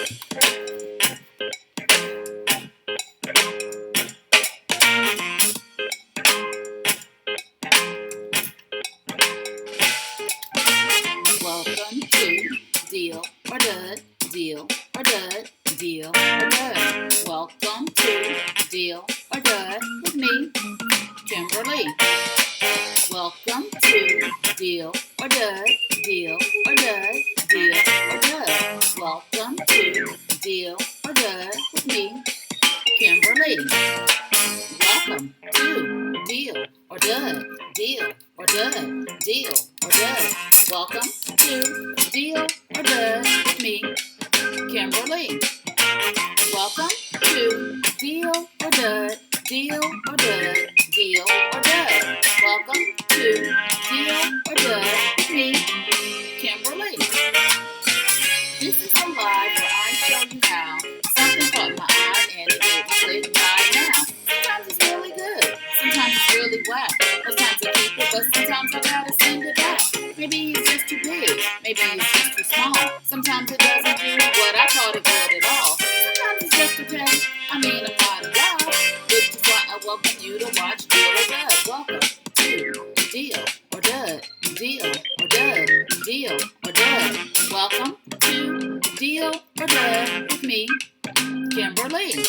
Welcome to Deal or Dud, Deal or Dud, Deal or Dud. Welcome to Deal or Dud with me, Kimberly. Welcome to Deal or Dud, Deal or Dud, Deal or Dud. Welcome to Deal or Dud with me, Kimberly. Welcome to Deal or Dud, Deal or Dud, Deal or Dud. Welcome to Deal or Dud with me, Kimberly. Welcome to Deal or Dud, Deal or Dud, Deal or Dud. Welcome to Deal or Dud with me, Kimberly. This is a live where I show you how something caught my eye and it made me click right now. Sometimes it's really good, sometimes it's really whack. Most times I keep it, but sometimes I gotta send it back. Maybe it's just too big, maybe it's just too small. Sometimes it doesn't do what I thought it would at all. Sometimes it's just okay, I mean I'm not alive, which is why I welcome you to watch Deal or Dud. Welcome to Deal or Dud, Deal or Dud, Deal or Dud. Welcome to Deal or Dud with me, Kimberly.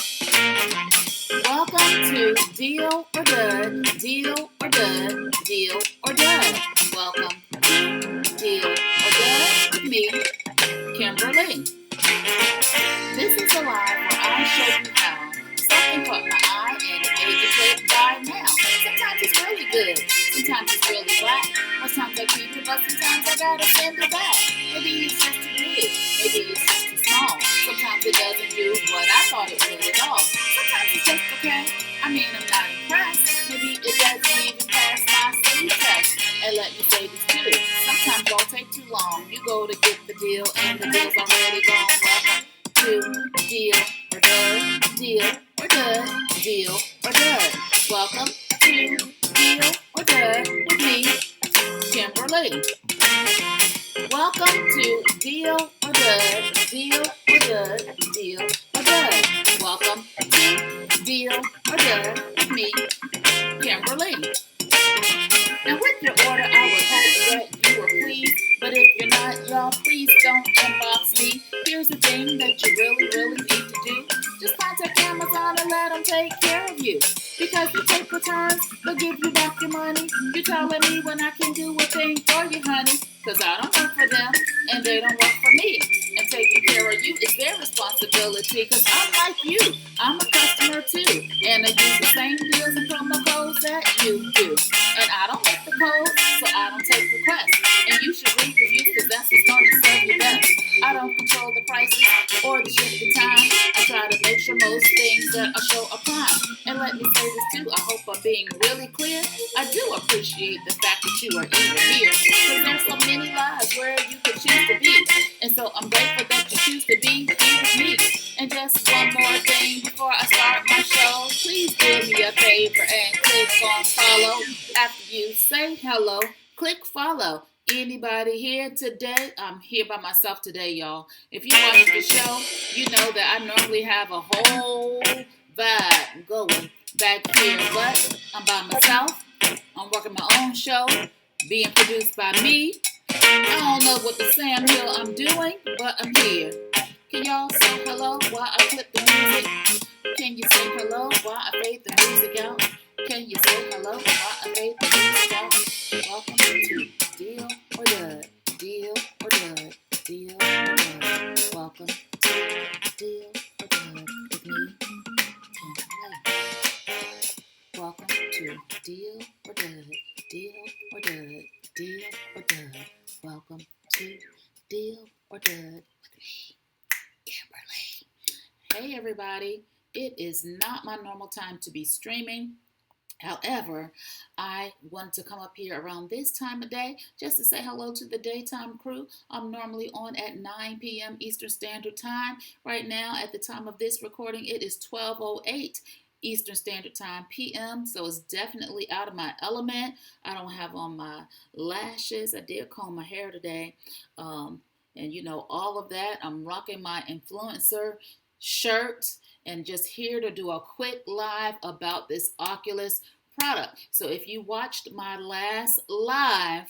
Welcome to Deal or Dud, Deal or Dud, Deal or Dud. Welcome to Deal or Dud with me, Kimberly. This is a live where I show you how something caught my eye and it made me click right now. Sometimes it's really good, sometimes it's really whack. Most times I keep it, but sometimes I gotta send it back. Maybe it's just too big, maybe it's just too small. Sometimes it doesn't do what I thought it would at all. Sometimes it's just okay, I mean I'm not impressed. Maybe it doesn't even pass my sleep test. And let me say this too, sometimes don't take too long. You go to get the deal and the deal's already gone. Welcome to Deal or Dud, Deal or Dud, Deal or Dud. Welcome to Deal or Dud with me, Kimberly. Welcome to Deal or Dud, Deal or Dud, Deal or Dud. Welcome to Deal or Dud with me, Kimberly. Now with your order, I would hope that you are pleased. But if you're not, y'all, please don't inbox me. Here's the thing that you really need to do. Just contact Amazon and let them take care of you. Because they take returns, they'll give you back your money. You're telling me when I can do a thing for you, honey. Because I don't work for them, and they don't work for me. And taking care of you is their responsibility. Because I'm like you, I'm a customer too. And I use the same deals and promo codes that you do. And I don't make the code, so I don't take requests. And you should read reviews because that's what's going to serve you best. I don't control the prices or the shipping time. I try to make sure most things that I show are prime. And let me say this too, I hope I'm being really clear. I do appreciate the fact that you are even here. Because there's so many lives where you could choose to be. And so I'm grateful that you choose to be here with me. And just one more thing before I start my show. Please do me a favor and click on follow. After you say hello, click follow. Anybody here today? I'm here by myself today, y'all. If you watch the show, you know that I normally have a whole vibe going back here. But I'm by myself. I'm working my own show, being produced by me. I don't know what the Sam Hill I'm doing, but I'm here. Can y'all say hello while I clip the music? Can you say hello while I fade the music out? Can you say hello while I fade the music out? Welcome to Deal or Dud, Deal or Dud, Deal or Dud. Welcome to Deal or Dud with me, Kimberly. Welcome to Deal or Dud, Deal or Dud, Deal or Dud. Welcome to Deal or Dud with me, Kimberly. Hey everybody, it is not my normal time to be streaming. However, I want to come up here around this time of day just to say hello to the daytime crew. I'm normally on at 9 p.m. Eastern Standard Time. Right now, at the time of this recording, it is 12:08 Eastern Standard Time p.m. So it's definitely out of my element. I don't have on my lashes. I did comb my hair today. and all of that. I'm rocking my influencer shirt and just here to do a quick live about this Oculus product. So if you watched my last live,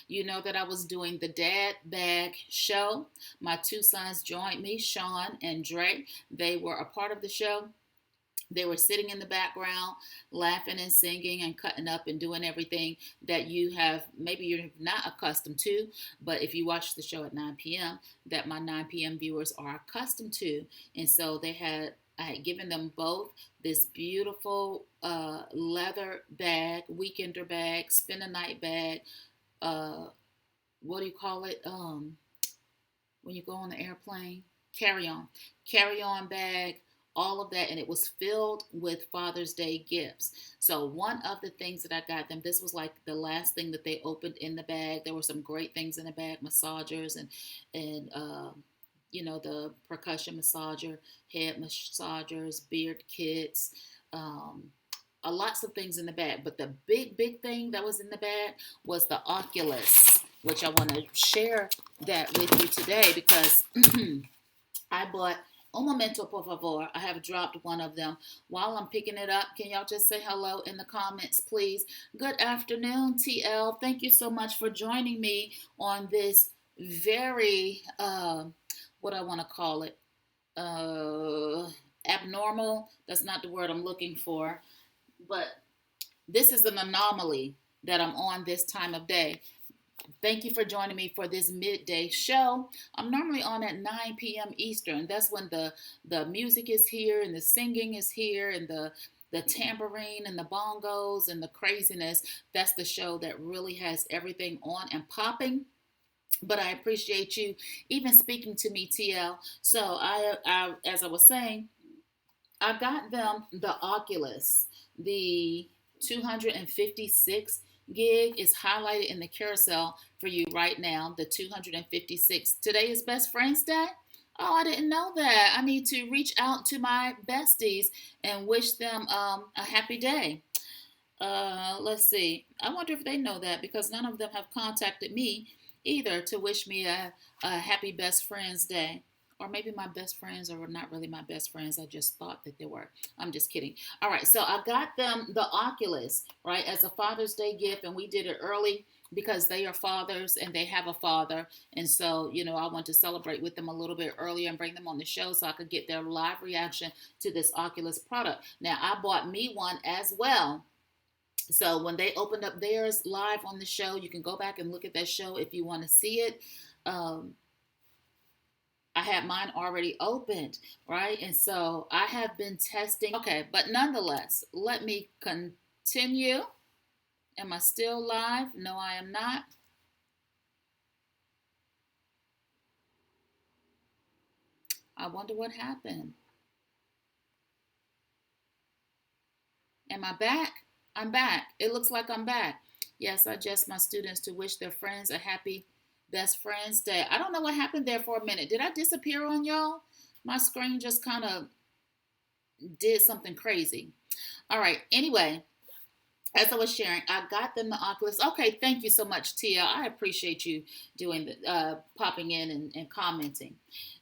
you know that I was doing the dad bag show. My two sons joined me, Sean and Dre. They were a part of the show. They were sitting in the background, laughing and singing and cutting up and doing everything that maybe you're not accustomed to, but if you watch the show at 9 p.m., that my 9 p.m. viewers are accustomed to. And so I had given them both this beautiful leather bag, weekender bag, spend a night bag, what do you call it? When you go on the airplane, carry-on bag, all of that, and it was filled with Father's Day gifts. So one of the things that I got them, this was like the last thing that they opened in the bag. There were some great things in the bag, massagers and the percussion massager, head massagers, beard kits, lots of things in the bag. But the big thing that was in the bag was the Oculus, which I want to share that with you today because I bought un momento, por favor. I have dropped one of them. While I'm picking it up, can y'all just say hello in the comments, please? Good afternoon, TL. Thank you so much for joining me on this very, what I want to call it, abnormal. That's not the word I'm looking for. But this is an anomaly that I'm on this time of day. Thank you for joining me for this midday show. I'm normally on at 9 p.m. Eastern. That's when the music is here and the singing is here and the tambourine and the bongos and the craziness. That's the show that really has everything on and popping. But I appreciate you even speaking to me, TL. So I as I was saying, I got them the Oculus, the 256 gig is highlighted in the carousel for you right now, the 256. Today is Best Friends Day. Oh, I didn't know that. I need to reach out to my besties and wish them a happy day. Let's see. I wonder if they know that because none of them have contacted me either to wish me a happy Best Friends Day. Or maybe my best friends are not really my best friends. I just thought that they were. I'm just kidding. All right, so I got them the Oculus, right, as a Father's Day gift, and we did it early because they are fathers and they have a father. And so, I want to celebrate with them a little bit earlier and bring them on the show so I could get their live reaction to this Oculus product. Now, I bought me one as well. So when they opened up theirs live on the show, you can go back and look at that show if you want to see it. I had mine already opened, right? And so I have been testing. Okay, but nonetheless, let me continue. Am I still live? No, I am not. I wonder what happened. Am I back? I'm back. It looks like I'm back. Yes, I asked my students to wish their friends a happy Best Friends Day. I don't know what happened there for a minute. Did I disappear on y'all? My screen just kind of did something crazy. All right. Anyway, as I was sharing, I got them the Oculus. Okay, thank you so much, Tia. I appreciate you doing popping in and commenting.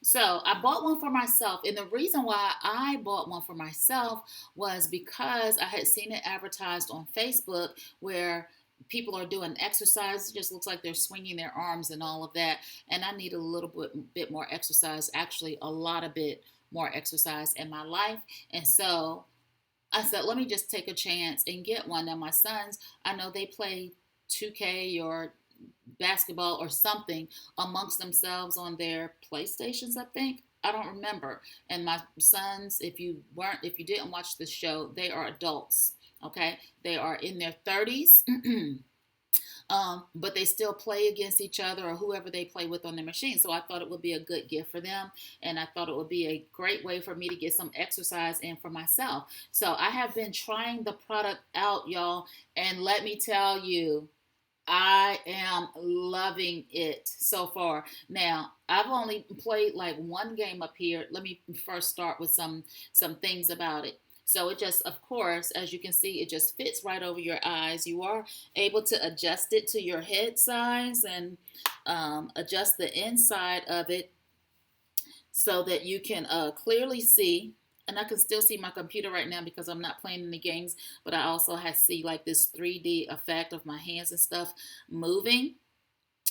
So I bought one for myself, and the reason why I bought one for myself was because I had seen it advertised on Facebook where people are doing exercise. It just looks like they're swinging their arms and all of that. And I need a little bit more exercise, actually a lot of bit more exercise in my life. And so I said, let me just take a chance and get one. Now my sons, I know they play 2K or basketball or something amongst themselves on their PlayStations, I think. I don't remember. And my sons, if you didn't watch the show, they are adults. Okay, they are in their 30s, but they still play against each other or whoever they play with on the machine. So I thought it would be a good gift for them, and I thought it would be a great way for me to get some exercise in for myself. So I have been trying the product out, y'all, and let me tell you, I am loving it so far. Now, I've only played like one game up here. Let me first start with some things about it. So it just, of course, as you can see, it just fits right over your eyes. You are able to adjust it to your head size and adjust the inside of it so that you can clearly see. And I can still see my computer right now because I'm not playing any games, but I also have see like this 3D effect of my hands and stuff moving.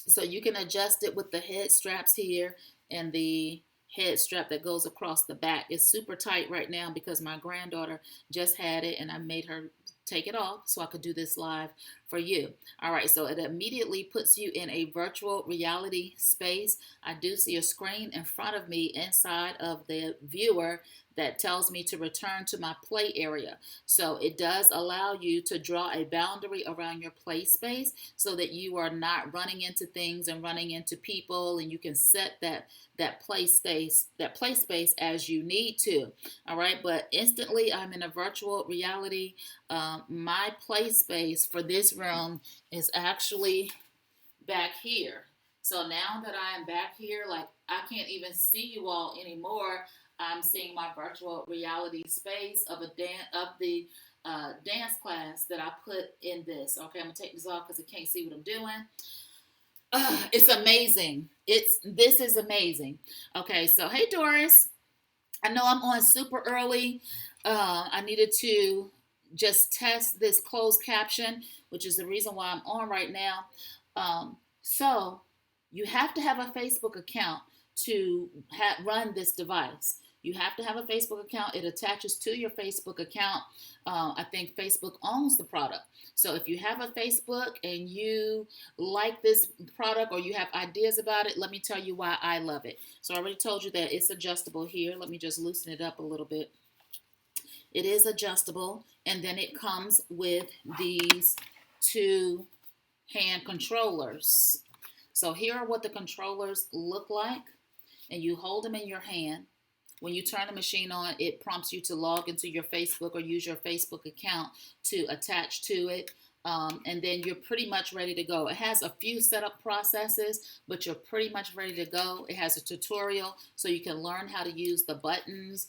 So you can adjust it with the head straps here and the head strap that goes across the back. It's super tight right now because my granddaughter just had it and I made her take it off so I could do this live for you. All right, so it immediately puts you in a virtual reality space. I do see a screen in front of me inside of the viewer that tells me to return to my play area. So it does allow you to draw a boundary around your play space so that you are not running into things and running into people, and you can set that play space as you need to. All right, but instantly I'm in a virtual reality. My play space for this room is actually back here. So now that I am back here, like I can't even see you all anymore. I'm seeing my virtual reality space of the dance class that I put in this. Okay, I'm gonna take this off because I can't see what I'm doing. It's amazing. This is amazing. Okay, so hey Doris, I know I'm on super early. I needed to just test this closed caption, which is the reason why I'm on right now. So you have to have a Facebook account to run this device. You have to have a Facebook account. It attaches to your Facebook account. I think Facebook owns the product. So if you have a Facebook and you like this product or you have ideas about it, let me tell you why I love it. So I already told you that it's adjustable here. Let me just loosen it up a little bit. It is adjustable, and then it comes with these two hand controllers. So here are what the controllers look like, and you hold them in your hand. When you turn the machine on, it prompts you to log into your Facebook or use your Facebook account to attach to it. And then you're pretty much ready to go. It has a few setup processes, but you're pretty much ready to go. It has a tutorial so you can learn how to use the buttons,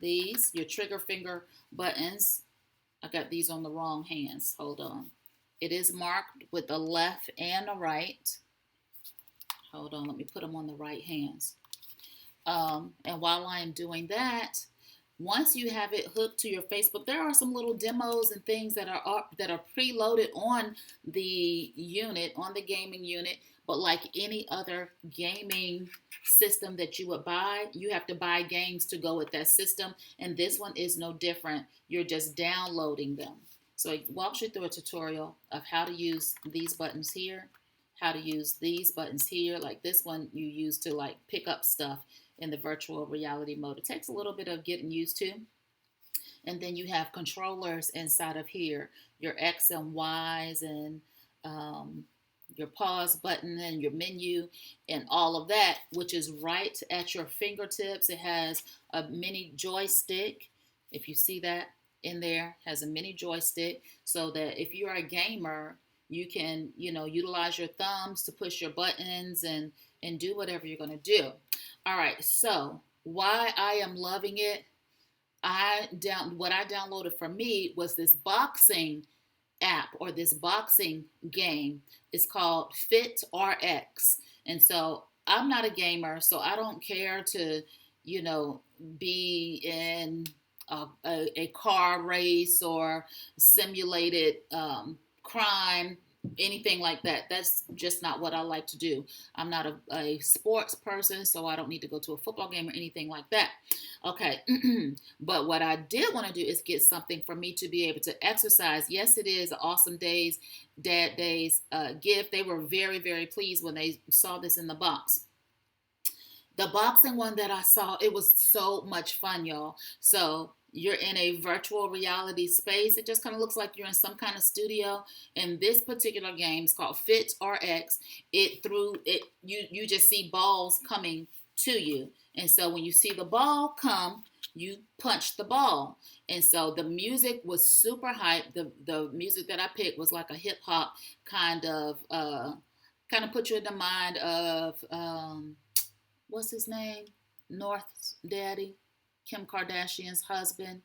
your trigger finger buttons. I got these on the wrong hands. Hold on. It is marked with the left and the right. Hold on, let me put them on the right hands. And while I am doing that, once you have it hooked to your Facebook, there are some little demos and things that are preloaded on the unit, on the gaming unit. But like any other gaming system that you would buy, you have to buy games to go with that system. And this one is no different. You're just downloading them. So it walks you through a tutorial of how to use these buttons here, how to use these buttons here. Like this one you use to like pick up stuff in the virtual reality mode. It takes a little bit of getting used to. And then you have controllers inside of here, your X and Y's and your pause button and your menu and all of that, which is right at your fingertips. It has a mini joystick. If you see that in there, has a mini joystick so that if you're a gamer, you can, utilize your thumbs to push your buttons and do whatever you're going to do. All right, so why I am loving it, what I downloaded for me was this boxing app or this boxing game. It's called Fit RX. And so I'm not a gamer, so I don't care to, be in a car race or simulated crime, anything like that. That's just not what I like to do. I'm not a sports person, so I don't need to go to a football game or anything like that. Okay, but what I did want to do is get something for me to be able to exercise. Yes, it is an Awesome Days, Dad Days gift. They were very, very pleased when they saw this in the box. The boxing one that I saw, it was so much fun, y'all. So you're in a virtual reality space. It just kind of looks like you're in some kind of studio. And this particular game is called Fit RX. You just see balls coming to you. And so when you see the ball come, you punch the ball. And so the music was super hype. The music that I picked was like a hip hop kind of put you in the mind of what's his name? North's daddy. Kim Kardashian's husband.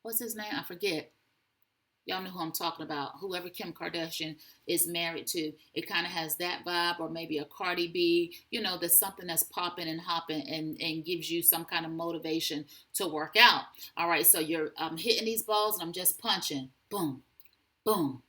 What's his name? I forget. Y'all know who I'm talking about. Whoever Kim Kardashian is married to, it kind of has that vibe, or maybe a Cardi B. There's something that's popping and hopping and gives you some kind of motivation to work out. All right, so you're hitting these balls and I'm just punching. Boom, boom,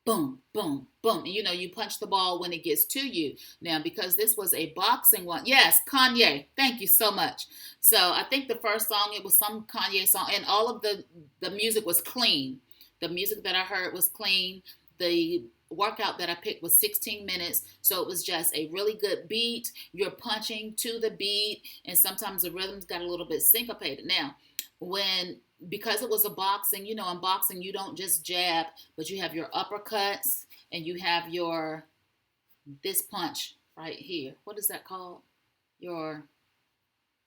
boom, boom, boom. And you punch the ball when it gets to you. Now, because this was a boxing one, yes, Kanye, thank you so much. So I think the first song, it was some Kanye song, and all of the music was clean. The music that I heard was clean. The workout that I picked was 16 minutes. So it was just a really good beat. You're punching to the beat, and sometimes the rhythms got a little bit syncopated. Now, because it was a boxing, in boxing, you don't just jab, but you have your uppercuts and you have this punch right here. What is that called?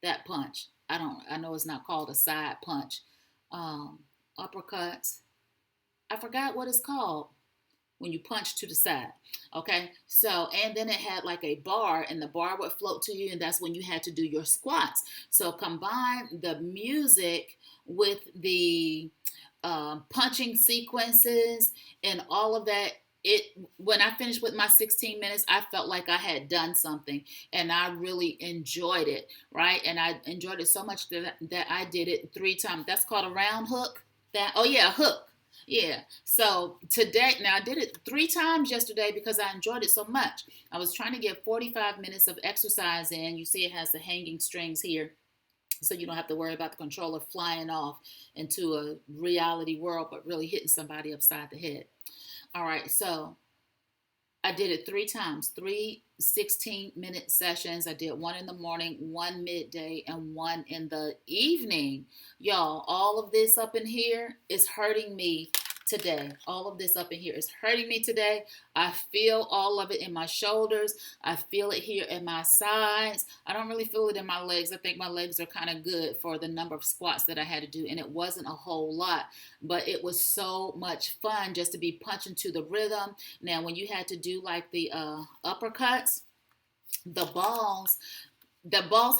That punch. I know it's not called a side punch. Uppercuts. I forgot what it's called when you punch to the side. Okay. So, and then it had like a bar, and the bar would float to you. And that's when you had to do your squats. So combine the music with the punching sequences and all of that. When I finished with my 16 minutes, I felt like I had done something, and I really enjoyed it. Right. And I enjoyed it so much that I did it 3 times. That's called a round hook. Hook. Yeah. So today, now I did it 3 times yesterday because I enjoyed it so much. I was trying to get 45 minutes of exercise in. You see it has the hanging strings here, so you don't have to worry about the controller flying off into a reality world, but really hitting somebody upside the head. All right. So I did it 3 times, 3 16-minute sessions. I did 1 in the morning, 1 midday, and 1 in the evening. Y'all, all of this up in here is hurting me today. All of this up in here is hurting me today. I feel all of it in my shoulders. I feel it here in my sides. I don't really feel it in my legs. I think my legs are kind of good for the number of squats that I had to do, and it wasn't a whole lot, but it was so much fun just to be punching to the rhythm. Now, when you had to do like the uppercuts, the balls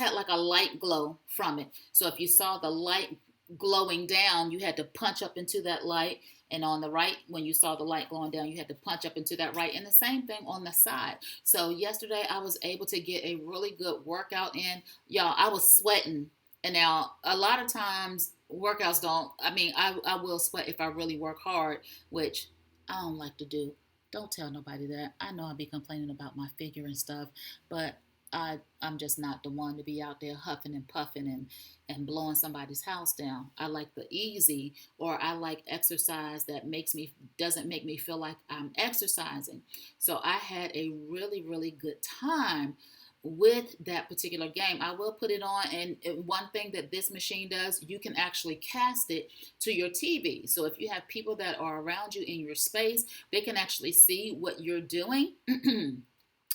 had like a light glow from it. So if you saw the light glowing down, you had to punch up into that light. And on the right, when you saw the light glowing down, you had to punch up into that right. And the same thing on the side. So yesterday I was able to get a really good workout in. Y'all, I was sweating. And now a lot of times workouts I will sweat if I really work hard, which I don't like to do. Don't tell nobody that. I know I'll be complaining about my figure and stuff, but I'm just not the one to be out there huffing and puffing and blowing somebody's house down. I like the easy, or I like exercise that doesn't make me feel like I'm exercising. So I had a really, really good time with that particular game. I will put it on, and one thing that this machine does, you can actually cast it to your TV. So if you have people that are around you in your space, they can actually see what you're doing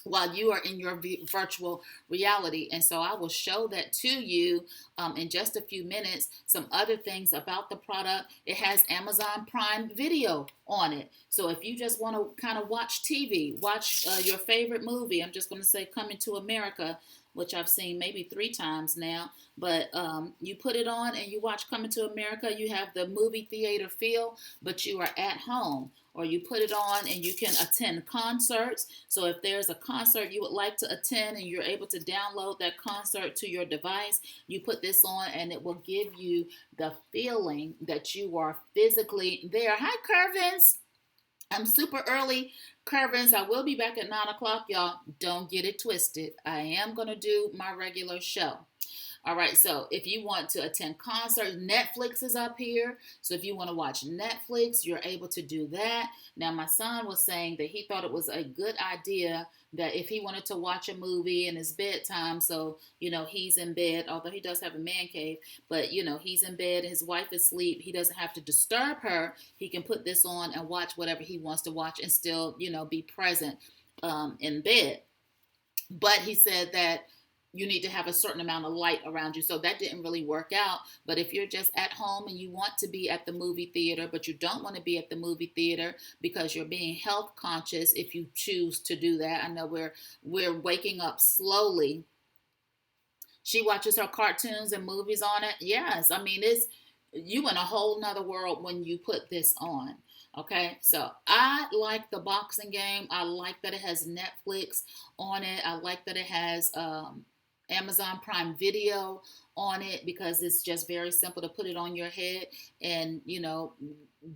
while you are in your virtual reality. And so I will show that to you in just a few minutes. Some other things about the product: it has Amazon Prime Video on it. So if you just want to kind of watch TV, watch your favorite movie, I'm just going to say Coming to America, which I've seen maybe 3 times now, but you put it on and you watch Coming to America. You have the movie theater feel, but you are at home. Or you put it on and you can attend concerts. So if there's a concert you would like to attend and you're able to download that concert to your device, you put this on and it will give you the feeling that you are physically there. Hi, Curvins. I'm super early. Curvins, I will be back at 9 o'clock, y'all. Don't get it twisted. I am going to do my regular show. All right, so if you want to attend concerts, Netflix is up here. So if you want to watch Netflix, you're able to do that. Now, my son was saying that he thought it was a good idea that if he wanted to watch a movie in his bedtime, so, he's in bed, although he does have a man cave, but, he's in bed, his wife is asleep, he doesn't have to disturb her. He can put this on and watch whatever he wants to watch and still, be present in bed. But he said that you need to have a certain amount of light around you. So that didn't really work out. But if you're just at home and you want to be at the movie theater, but you don't want to be at the movie theater because you're being health conscious, if you choose to do that. I know we're waking up slowly She watches her cartoons and movies on it. Yes, I mean, it's you in a whole nother world when you put this on. Okay, so I like the boxing game. I like that it has Netflix on it. I like that it has Amazon Prime Video on it because it's just very simple to put it on your head and,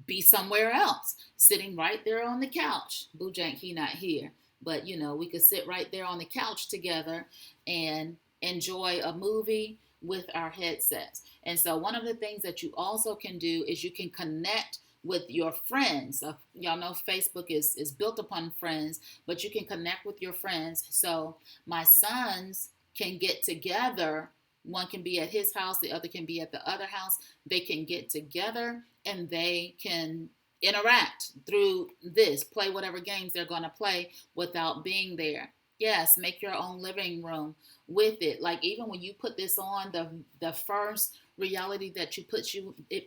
be somewhere else, sitting right there on the couch. Boojank, he not here, but we could sit right there on the couch together and enjoy a movie with our headsets. And so one of the things that you also can do is you can connect with your friends. Y'all know Facebook is built upon friends, but you can connect with your friends. So my sons can get together. One can be at his house, the other can be at the other house. They can get together and they can interact through this, play whatever games they're going to play without being there. Yes, make your own living room with it. Like even when you put this on, the first reality that it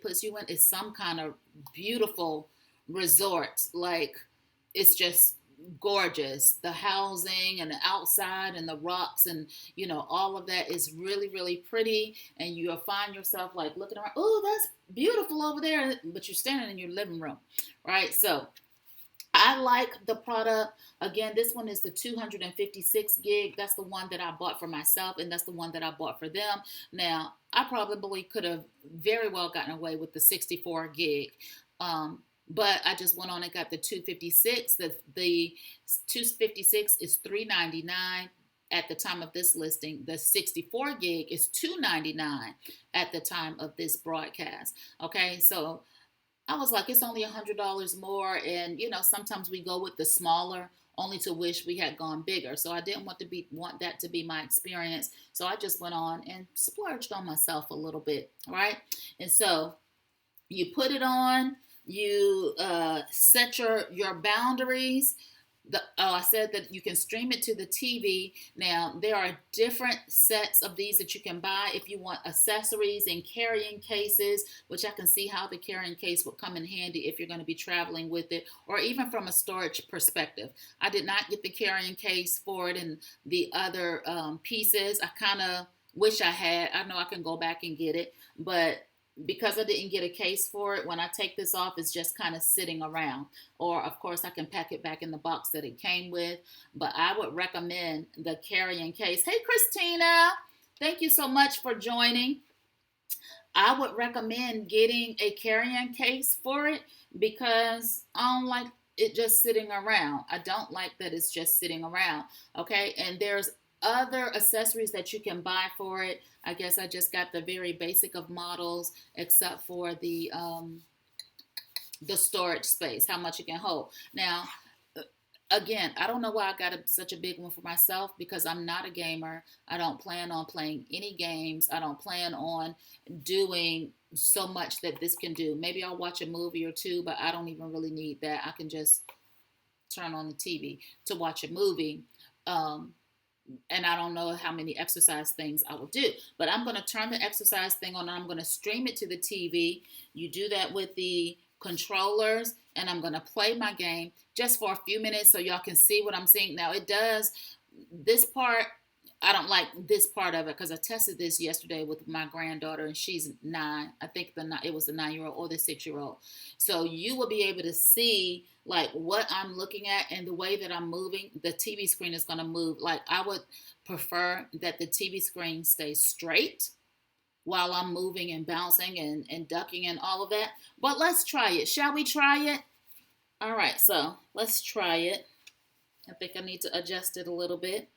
puts you in is some kind of beautiful resort. Like it's just gorgeous. The housing and the outside and the rocks and all of that is really, really pretty. And you'll find yourself like looking around, oh, that's beautiful over there, but you're standing in your living room, right? So I like the product. Again, this one is the 256 gig. That's the one that I bought for myself, and that's the one that I bought for them. Now, I probably could have very well gotten away with the 64 gig. But I just went on and got the 256. The 256 is $399 at the time of this listing. The 64 gig is $299 at the time of this broadcast. Okay, so I was like, it's only $100 more, and sometimes we go with the smaller, only to wish we had gone bigger. So I didn't want that to be my experience. So I just went on and splurged on myself a little bit, right? And so you put it on. You set your boundaries. I said that you can stream it to the TV. Now, there are different sets of these that you can buy if you want accessories and carrying cases, which I can see how the carrying case would come in handy if you're going to be traveling with it, or even from a storage perspective. I did not get the carrying case for it and the other pieces. I kind of wish I had. I know I can go back and get it, but because I didn't get a case for it, when I take this off, it's just kind of sitting around. Or, of course, I can pack it back in the box that it came with. But I would recommend the carrying case. Hey, Christina, thank you so much for joining. I would recommend getting a carrying case for it because I don't like it just sitting around. I don't like that it's just sitting around. Okay, and there's other accessories that you can buy for it. I guess I just got the very basic of models, except for the storage space, how much it can hold. Now, again, I don't know why I got such a big one for myself because I'm not a gamer. I don't plan on playing any games. I don't plan on doing so much that this can do. Maybe I'll watch a movie or two, but I don't even really need that. I can just turn on the TV to watch a movie. And I don't know how many exercise things I will do, but I'm going to turn the exercise thing on and I'm going to stream it to the TV. You do that with the controllers, and I'm going to play my game just for a few minutes so y'all can see what I'm seeing. Now, this part, I don't like this part of it because I tested this yesterday with my granddaughter, and she's 9. I think it was the 9-year-old or the 6-year-old. So you will be able to see like what I'm looking at and the way that I'm moving. The TV screen is going to move. Like I would prefer that the TV screen stays straight while I'm moving and bouncing and ducking and all of that. But let's try it. Shall we try it? All right, so let's try it. I think I need to adjust it a little bit.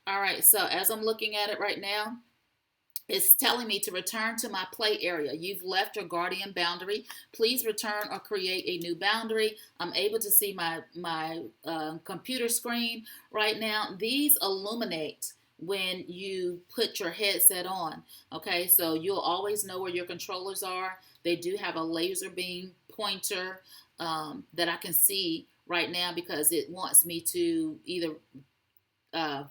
All right, so as I'm looking at it right now, it's telling me to return to my play area. You've left your guardian boundary. Please return or create a new boundary. I'm able to see my computer screen right now. These illuminate when you put your headset on. Okay, so you'll always know where your controllers are. They do have a laser beam pointer that I can see right now because it wants me to either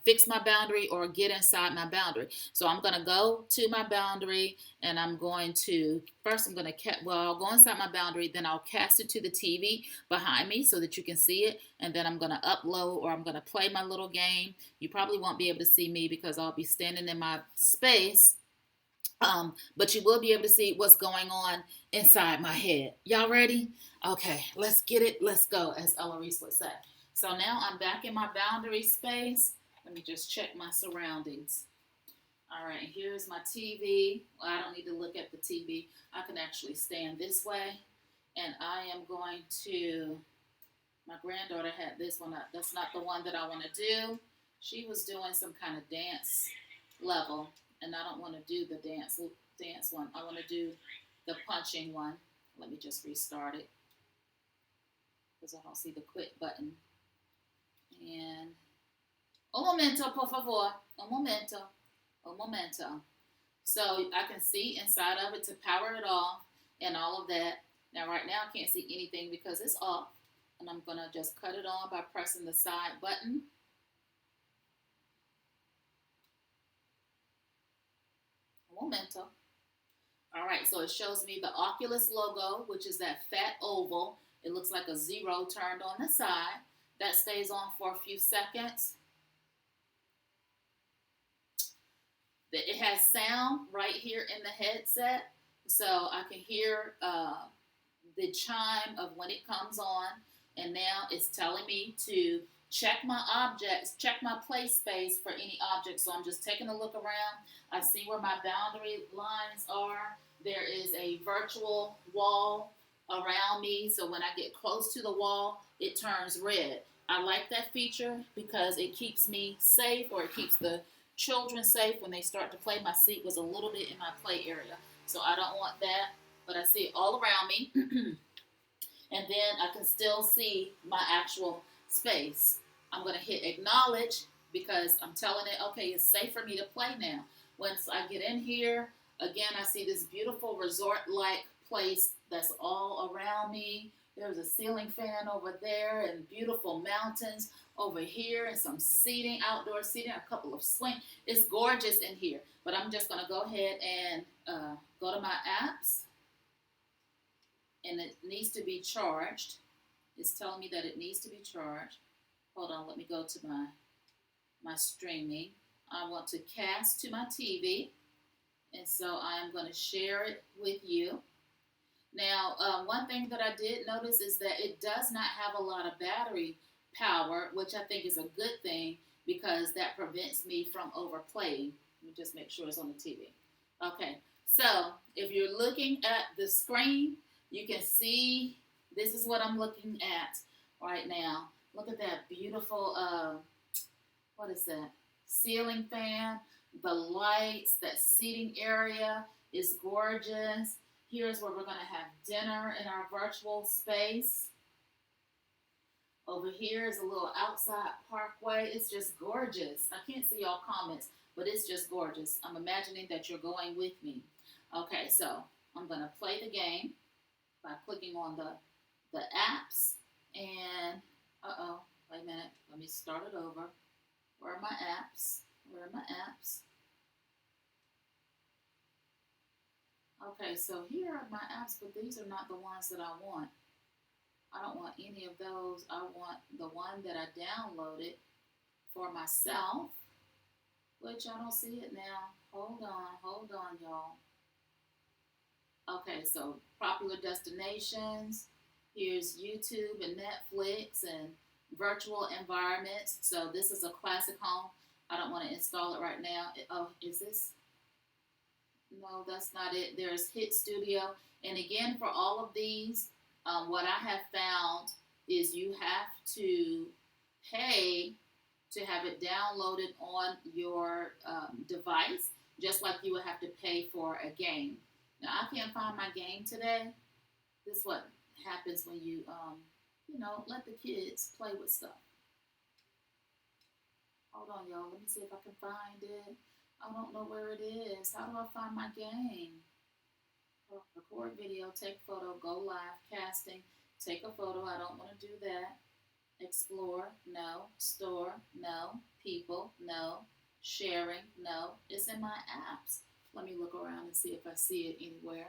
fix my boundary or get inside my boundary. So I'm going to go to my boundary, and I'm going to, first I'm going to, I'll go inside my boundary, then I'll cast it to the TV behind me so that you can see it, and then I'm going to upload, or I'm going to play my little game. You probably won't be able to see me because I'll be standing in my space, but you will be able to see what's going on inside my head. Y'all ready? Okay, let's get it. Let's go, as Eloise would say. So now I'm back in my boundary space. Let me just check my surroundings. All right, here's my TV. Well, I don't need to look at the TV. I can actually stand this way. And I am going to, my granddaughter had this one. That's not the one that I want to do. She was doing some kind of dance level, and I don't want to do the dance one. I want to do the punching one. Let me just restart it because I don't see the quit button. And un momento, por favor. Un momento. Un momento. So I can see inside of it to power it off and all of that. Now right now I can't see anything because it's off. And I'm going to just cut it on by pressing the side button. Un momento. All right, so it shows me the Oculus logo, which is that fat oval. It looks like a zero turned on the side. That stays on for a few seconds. It has sound right here in the headset, so I can hear the chime of when it comes on. And now it's telling me to check my objects, check my play space for any objects. So I'm just taking a look around. I see where my boundary lines are. There is a virtual wall around me, so when I get close to the wall, it turns red. I like that feature because it keeps me safe, or it keeps the children safe when they start to play. My seat was a little bit in my play area, so I don't want that, but I see it all around me. And then I can still see my actual space. I'm going to hit acknowledge because I'm telling it, okay, it's safe for me to play now. Once I get in here, again, I see this beautiful resort-like place that's all around me. There's a ceiling fan over there and beautiful mountains over here and some seating, outdoor seating, a couple of swings. It's gorgeous in here. But I'm just going to go ahead and go to my apps. And it needs to be charged. It's telling me that it needs to be charged. Hold on, let me go to my streaming. I want to cast to my TV. And so I'm going to share it with you. Now, one thing that I did notice is that it does not have a lot of battery power, which I think is a good thing because that prevents me from overplaying. Let me just make sure it's on the TV. Okay, so if you're looking at the screen, you can see this is what I'm looking at right now. Look at that beautiful, what is that? Ceiling fan, the lights, that seating area is gorgeous. Here's where we're going to have dinner in our virtual space. Over here is a little outside parkway. It's just gorgeous. I can't see y'all comments, but it's just gorgeous. I'm imagining that you're going with me. Okay, so I'm going to play the game by clicking on the apps. And, wait a minute. Let me start it over. Where are my apps? Where are my apps? Okay, so here are my apps, but these are not the ones that I want. I don't want any of those. I want the one that I downloaded for myself, which I don't see it now. Hold on, y'all. Okay, so popular destinations. Here's YouTube and Netflix and virtual environments. So this is a classic home. I don't want to install it right now. Oh, is this? No, that's not it. There's Hit Studio. And again, for all of these, what I have found is you have to pay to have it downloaded on your device, just like you would have to pay for a game. Now, I can't find my game today. This is what happens when you, let the kids play with stuff. Hold on, y'all. Let me see if I can find it. I don't know where it is. How do I find my game? Record video, take photo, go live, casting, take a photo. I don't want to do that. Explore, no. Store, no. People, no. Sharing, no. It's in my apps. Let me look around and see if I see it anywhere,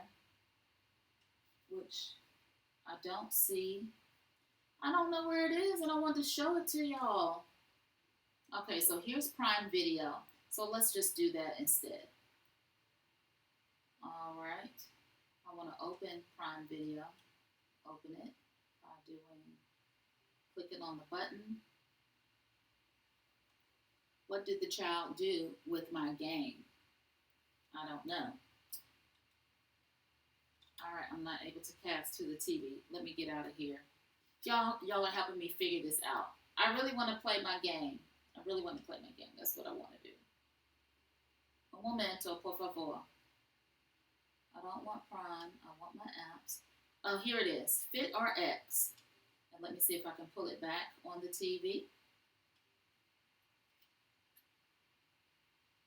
which I don't see. I don't know where it is, and I want to show it to y'all. Okay, so here's Prime Video. So let's just do that instead. All right. I want to open Prime Video. Open it by clicking on the button. What did the child do with my game? I don't know. All right, I'm not able to cast to the TV. Let me get out of here. Y'all are helping me figure this out. I really want to play my game. That's what I want to do. Un momento, por favor. I don't want Prime. I want my apps. Oh, here it is. Fit RX. And let me see if I can pull it back on the TV.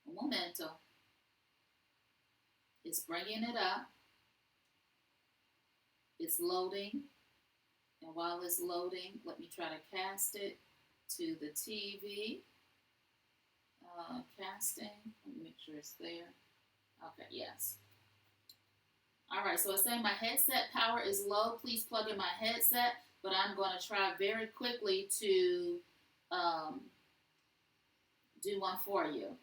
Un momento. It's bringing it up. It's loading. And while it's loading, let me try to cast it to the TV. Casting. Let me make sure it's there. Okay, yes. All right, so it's saying my headset power is low. Please plug in my headset. But I'm going to try very quickly to do one for you.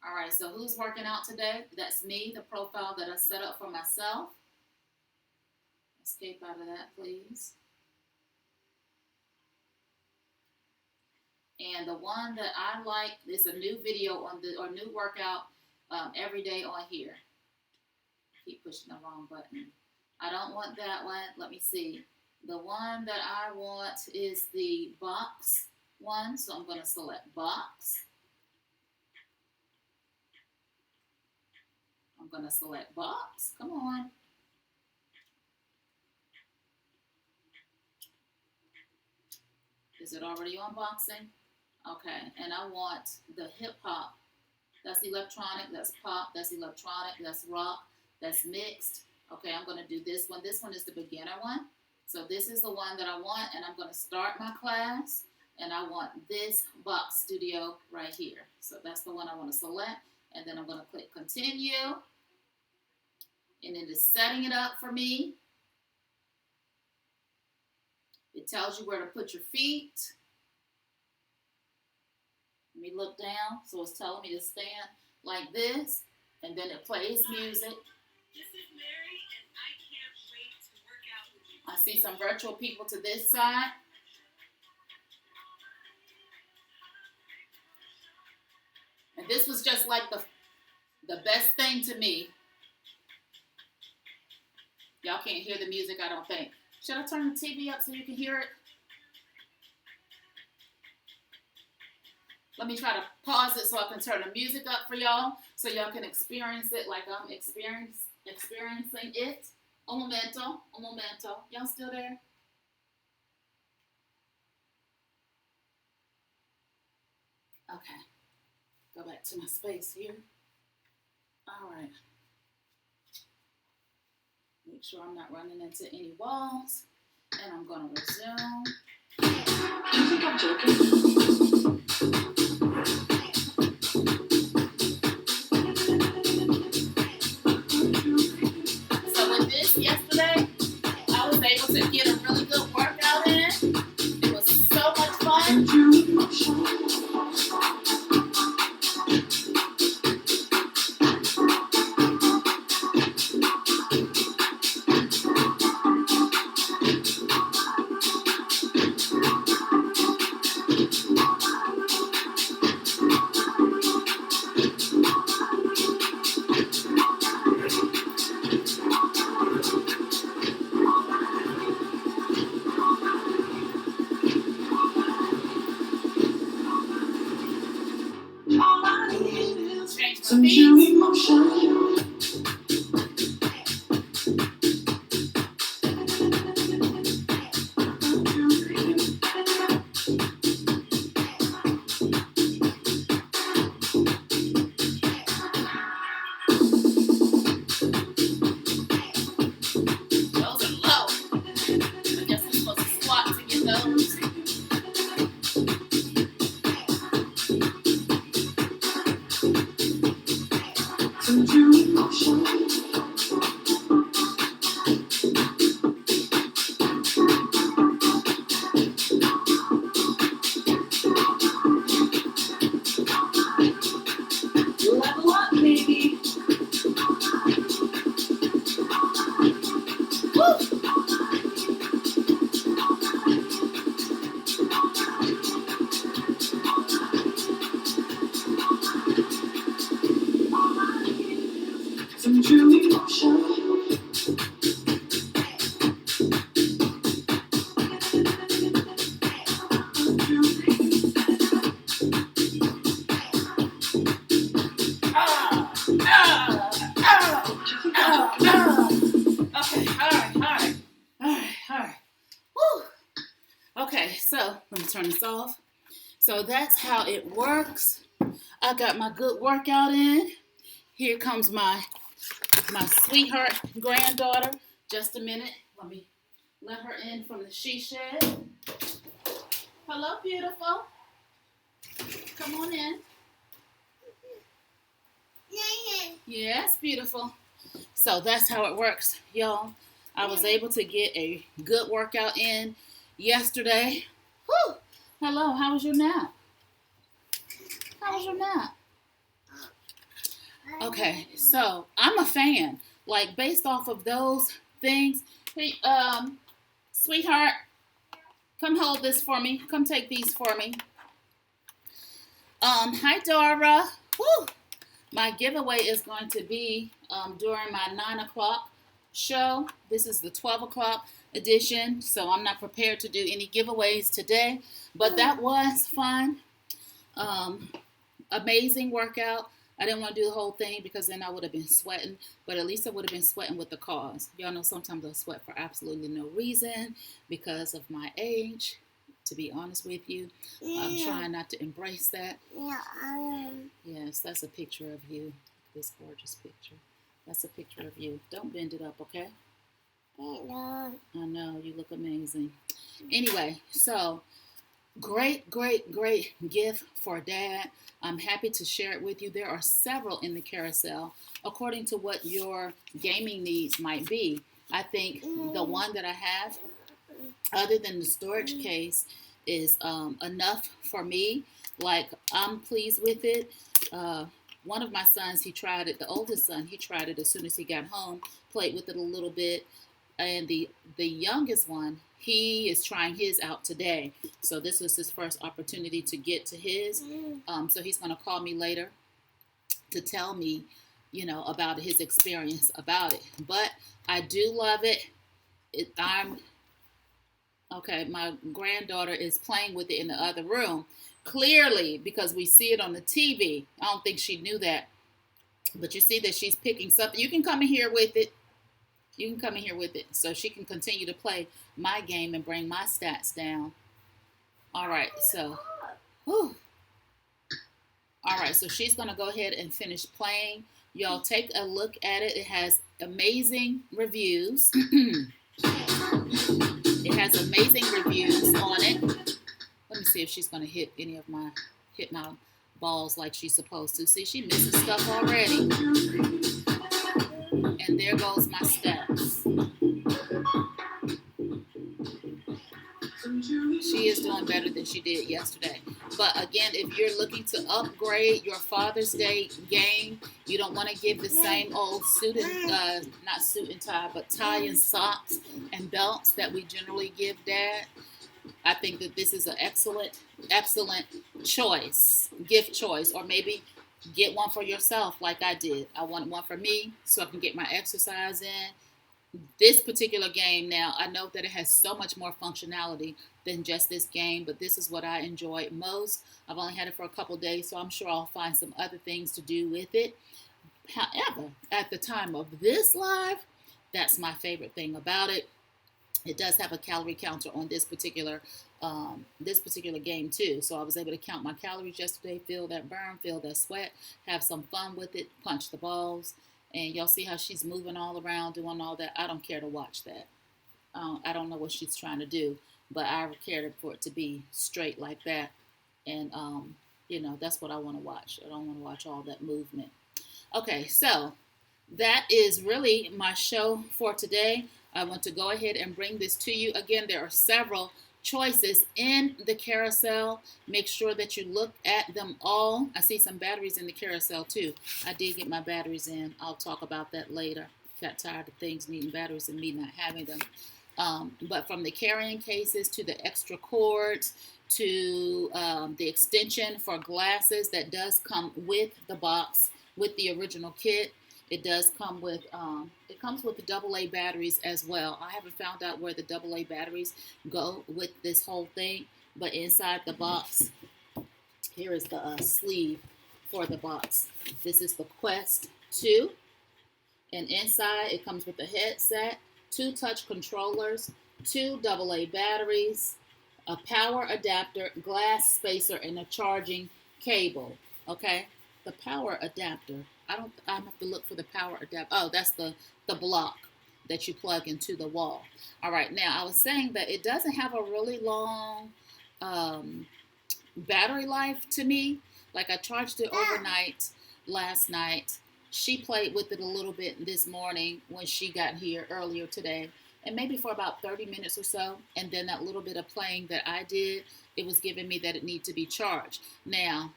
All right, so who's working out today? That's me, the profile that I set up for myself. Escape out of that, please. And the one that I like is a new video or new workout every day on here. I keep pushing the wrong button. I don't want that one. Let me see. The one that I want is the box one. So I'm going to select box. I'm going to select box. Come on. Is it already on boxing? Okay, and I want the hip hop. That's electronic, that's pop, that's electronic, that's rock, that's mixed. Okay, I'm going to do this one. This one is the beginner one. So this is the one that I want, and I'm going to start my class, and I want this box studio right here. So that's the one I want to select, and then I'm going to click continue, and it is setting it up for me. It tells you where to put your feet. Let me look down. So it's telling me to stand like this, and then it plays music. This is Mary, and I can't wait to work out with you. I see some virtual people to this side. And this was just like the best thing to me. Y'all can't hear the music, I don't think. Should I turn the TV up so you can hear it? Let me try to pause it so I can turn the music up for y'all, so y'all can experience it like I'm experiencing it. Un momento, un momento. Y'all still there? Okay. Go back to my space here. All right. Make sure I'm not running into any walls. And I'm going to resume. You think I'm joking? So with this yesterday, I was able to get a really good workout in. It was so much fun. Some true emotion. Those are low. I guess I'm supposed to squat to get those. Level up, baby. Some true emotion. Okay, all right. Woo. Okay, so let me turn this off. So that's how it works. I got my good workout in. Here comes my sweetheart granddaughter. Just a minute. Let me let her in from the she shed. Hello, beautiful. Come on in. Yes, beautiful. So that's how it works, y'all. I was able to get a good workout in yesterday. Whew. Hello, how was your nap? How was your nap? Okay, so I'm a fan. Like based off of those things. Hey, sweetheart, come hold this for me. Come take these for me. Hi Dora. Woo. My giveaway is going to be during my 9 o'clock show. This is the 12 o'clock edition, so I'm not prepared to do any giveaways today. But that was fun. Amazing workout. I didn't want to do the whole thing because then I would have been sweating, but at least I would have been sweating with the cause. Y'all know sometimes I sweat for absolutely no reason because of my age. To be honest with you, I'm trying not to embrace that. Yes, that's a picture of you. This gorgeous picture. That's a picture of you. Don't bend it up, okay? I know, you look amazing. Anyway, so great gift for Dad. I'm happy to share it with you. There are several in the carousel according to what your gaming needs might be. I think the one that I have, other than the storage case, is enough for me. Like, I'm pleased with it. One of my sons, he tried it. The oldest son, he tried it as soon as he got home, played with it a little bit. And the youngest one, he is trying his out today. So this was his first opportunity to get to his. So he's going to call me later to tell me, about his experience about it. But I do love it. Okay, my granddaughter is playing with it in the other room. Clearly, because we see it on the TV. I don't think she knew that. But you see that she's picking something. You can come in here with it. So she can continue to play my game and bring my stats down. All right, so, whew. All right, so she's going to go ahead and finish playing. Y'all take a look at it. It has amazing reviews. It has amazing reviews on it. Let me see if she's going to hit my balls like she's supposed to. See, she missing stuff already. And there goes my stats. She is doing better than she did yesterday. But again, if you're looking to upgrade your Father's Day game, you don't want to give the same old not suit and tie, but tie and socks and belts that we generally give Dad. I think that this is an excellent choice, gift choice, or maybe get one for yourself like I did. I want one for me so I can get my exercise in. This particular game now, I know that it has so much more functionality than just this game, but this is what I enjoyed most. I've only had it for a couple days, so I'm sure I'll find some other things to do with it. However, at the time of this live, that's my favorite thing about it. It does have a calorie counter on this particular game too. So I was able to count my calories yesterday, feel that burn, feel that sweat, have some fun with it, punch the balls. And y'all see how she's moving all around, doing all that. I don't care to watch that. I don't know what she's trying to do, but I care for it to be straight like that. And, that's what I want to watch. I don't want to watch all that movement. Okay, so that is really my show for today. I want to go ahead and bring this to you. Again, there are several choices in the carousel. Make sure that you look at them all. I see some batteries in the carousel too. I did get my batteries in. I'll talk about that later. Got tired of things needing batteries and me not having them. But from the carrying cases to the extra cords to the extension for glasses that does come with the box with the original kit. It does come with it comes with the AA batteries as well. I haven't found out where the AA batteries go with this whole thing, but inside the box, here is the sleeve for the box. This is the Quest 2, and inside it comes with a headset, 2 touch controllers, 2 AA batteries, a power adapter, glass spacer, and a charging cable. Okay, the power adapter. I have to look for the power adapter. Oh, that's the block that you plug into the wall. All right, now I was saying that it doesn't have a really long battery life to me. Like I charged it overnight last night. She played with it a little bit this morning when she got here earlier today, and maybe for about 30 minutes or so. And then that little bit of playing that I did, it was giving me that it needs to be charged. Now,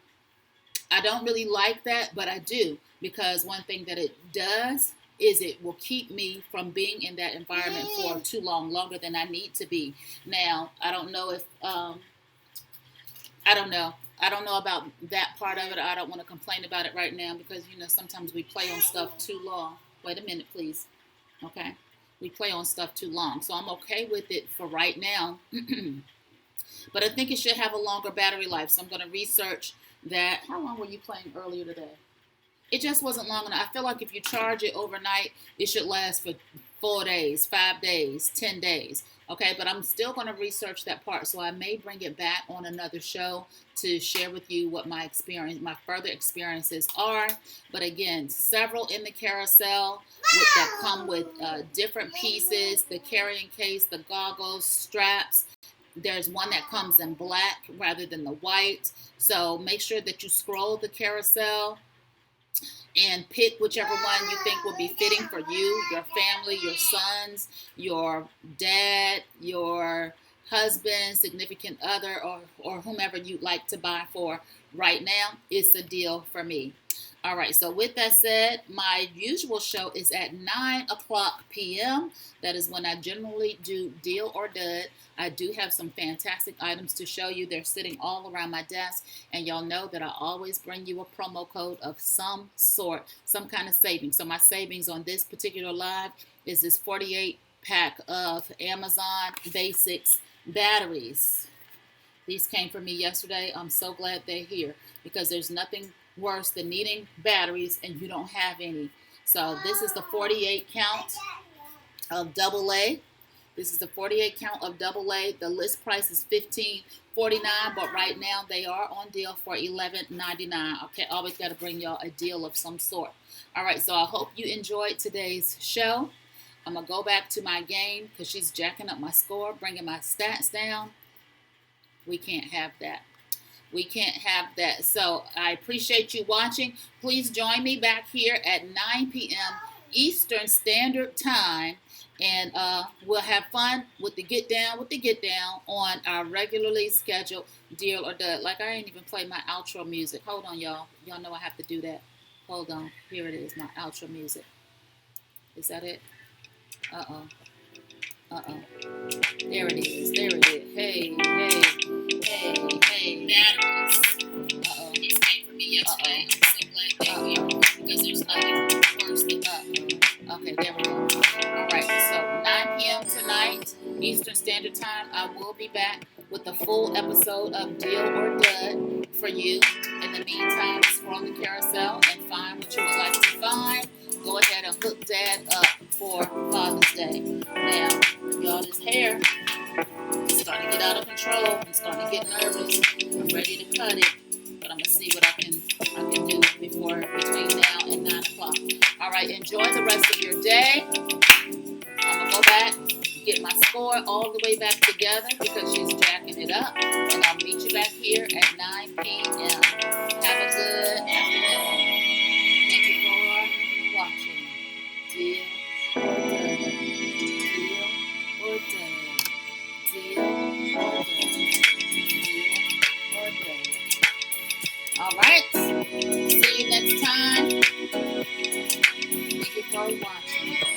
I don't really like that, but I do, because one thing that it does is it will keep me from being in that environment for too long, longer than I need to be. Now, I don't know if, I don't know. I don't know about that part of it. I don't want to complain about it right now because, sometimes we play on stuff too long. Wait a minute, please. Okay. We play on stuff too long. So I'm okay with it for right now. But I think it should have a longer battery life. So I'm going to research that. How long were you playing earlier today? It just wasn't long enough. I feel like if you charge it overnight, it should last for 4 days, 5 days, 10 days. Okay, but I'm still going to research that part. So I may bring it back on another show to share with you what my further experiences are. But again, several in the carousel that come with different pieces, the carrying case, the goggles, straps. There's one that comes in black rather than the white. So make sure that you scroll the carousel and pick whichever one you think will be fitting for you, your family, your sons, your dad, your husband, significant other, or whomever you'd like to buy for right now. It's a deal for me. All right, so with that said, my usual show is at 9 o'clock p.m. That is when I generally do Deal or Dud. I do have some fantastic items to show you. They're sitting all around my desk, and y'all know that I always bring you a promo code of some sort, some kind of savings. So my savings on this particular live is this 48 pack of Amazon Basics batteries. These came from me yesterday. I'm so glad they're here because there's nothing worse than needing batteries and you don't have any. So this is the 48 count of AA. This is the 48 count of AA. The list price is $15.49, but right now they are on deal for $11.99. Okay, always got to bring y'all a deal of some sort. All right, so I hope you enjoyed today's show. I'm going to go back to my game because she's jacking up my score, bringing my stats down. We can't have that. We can't have that. So I appreciate you watching. Please join me back here at 9 p.m. Eastern Standard Time. And we'll have fun with the Get Down on our regularly scheduled Deal or Dud. Like I ain't even play my outro music. Hold on, y'all. Y'all know I have to do that. Hold on. Here it is, my outro music. Is that it? Uh-oh. There it is. Hey. Batteries. These came from me yesterday. I'm so glad they're here because there's nothing worse than Okay, there we go. All right, so 9 p.m. tonight, Eastern Standard Time, I will be back with a full episode of Deal or Dud for you. In the meantime, scroll the carousel and find what you would like to find. Go ahead and hook Dad up for Father's Day. Now, y'all, this hair is starting to get out of control. I'm starting to get nervous. I'm ready to cut it, but I'm gonna see what I can do between now and 9 o'clock. All right, enjoy the rest of your day. I'm gonna go back, get my score all the way back together because she's jacking it up, and I'll meet you back here at 9 p.m. Have a good afternoon. Thank you for Enjoy watching.